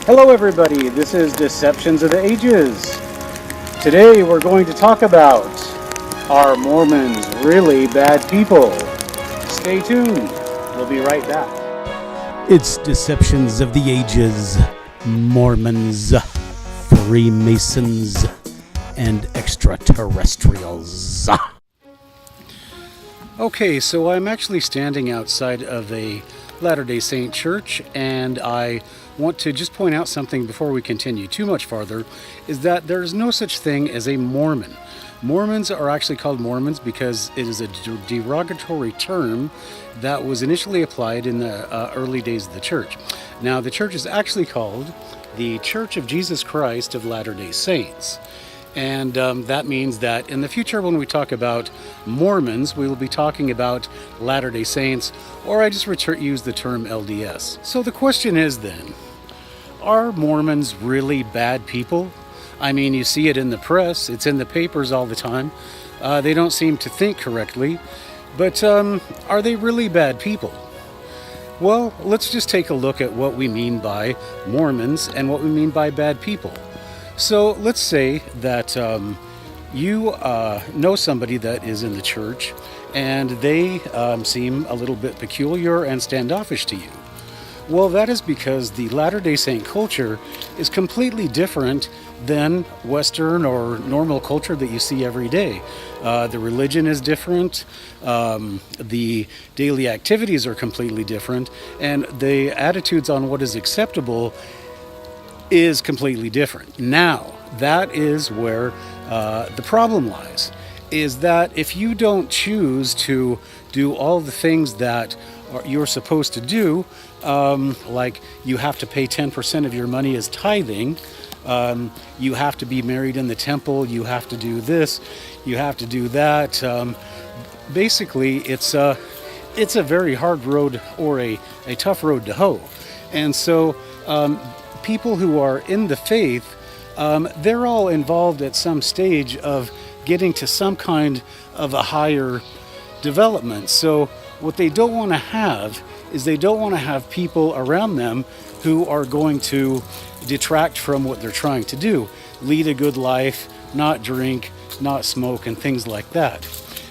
Hello everybody, this is Deceptions of the Ages. Today we're going to talk about, are Mormons really bad people? Stay tuned, we'll be right back. It's Deceptions of the Ages, Mormons, Freemasons, and Extraterrestrials. Okay, so I'm actually standing outside of a Latter-day Saint church, and I want to just point out something before we continue too much farther, is that there is no such thing as a Mormon. Mormons are actually called Mormons because it is a derogatory term that was initially applied in the early days of the church. Now, the church is actually called the Church of Jesus Christ of Latter-day Saints. And that means that in the future, when we talk about Mormons, we will be talking about Latter-day Saints, or I just use the term LDS. So the question is then, are Mormons really bad people? I mean, you see it in the press, it's in the papers all the time. They don't seem to think correctly, but are they really bad people? Well, let's just take a look at what we mean by Mormons and what we mean by bad people. So let's say that you know somebody that is in the church and they seem a little bit peculiar and standoffish to you. Well, that is because the Latter-day Saint culture is completely different than Western or normal culture that you see every day. The religion is different, the daily activities are completely different, and the attitudes on what is acceptable is completely different. Now, that is where the problem lies, is that if you don't choose to do all the things that you're supposed to do, like you have to pay 10% of your money as tithing, you have to be married in the temple, you have to do this, you have to do that. Basically, it's a very hard road, or a tough road to hoe. And so people who are in the faith, they're all involved at some stage of getting to some kind of a higher development. So what they don't want to have is they don't want to have people around them who are going to detract from what they're trying to do. Lead a good life, not drink, not smoke, and things like that.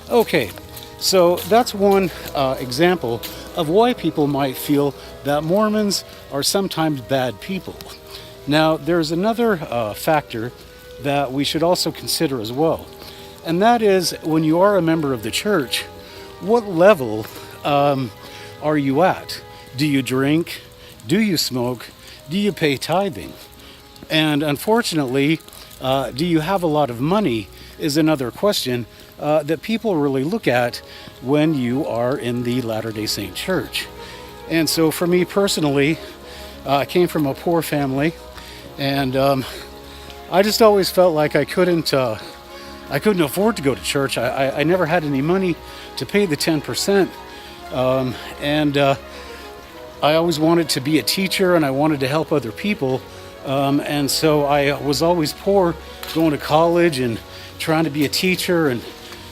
Okay, so that's one example of why people might feel that Mormons are sometimes bad people. Now, there's another factor that we should also consider as well, and that is when you are a member of the church, what level are you at? Do you drink? Do you smoke? Do you pay tithing? And unfortunately, do you have a lot of money is another question that people really look at when you are in the Latter-day Saint church. And so for me personally, I came from a poor family, and I just always felt like I couldn't afford to go to church. I never had any money to pay the 10%, and I always wanted to be a teacher, and I wanted to help other people, and so I was always poor, going to college and trying to be a teacher, and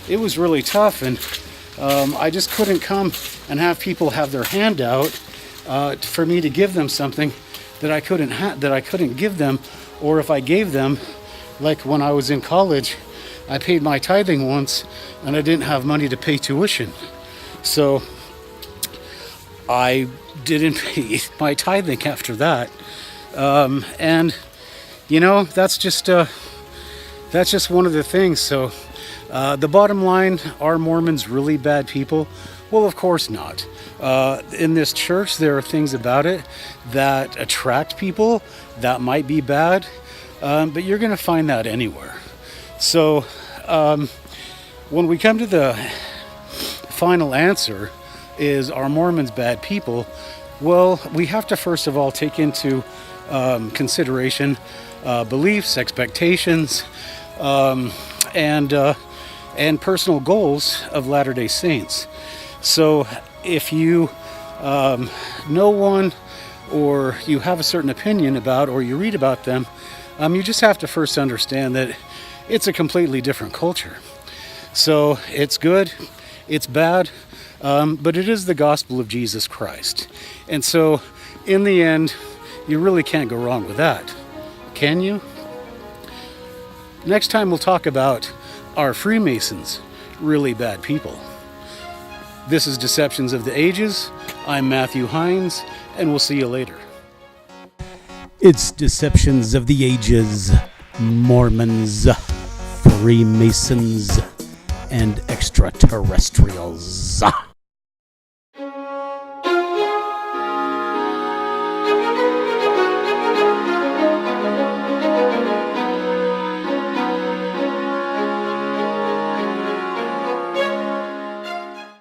it was really tough, and I just couldn't come and have people have their hand out for me to give them something that I couldn't give them. Or if I gave them, like when I was in college, I paid my tithing once and I didn't have money to pay tuition, so I didn't pay my tithing after that. And you know, that's just one of the things. So the bottom line, are Mormons really bad people? Well, of course not. In this church, there are things about it that attract people that might be bad, but you're going to find that anywhere. So when we come to the final answer, is are Mormons bad people? Well, we have to first of all take into consideration beliefs, expectations, and personal goals of Latter-day Saints. So if you know one, or you have a certain opinion about, or you read about them, you just have to first understand that it's a completely different culture. So it's good, it's bad, but it is the gospel of Jesus Christ. And so in the end, You really can't go wrong with that, can you? Next time we'll talk about are Freemasons really bad people? This is Deceptions of the Ages. I'm Matthew Heines, and we'll see you later. It's Deceptions of the Ages, Mormons, Freemasons, and Extraterrestrials.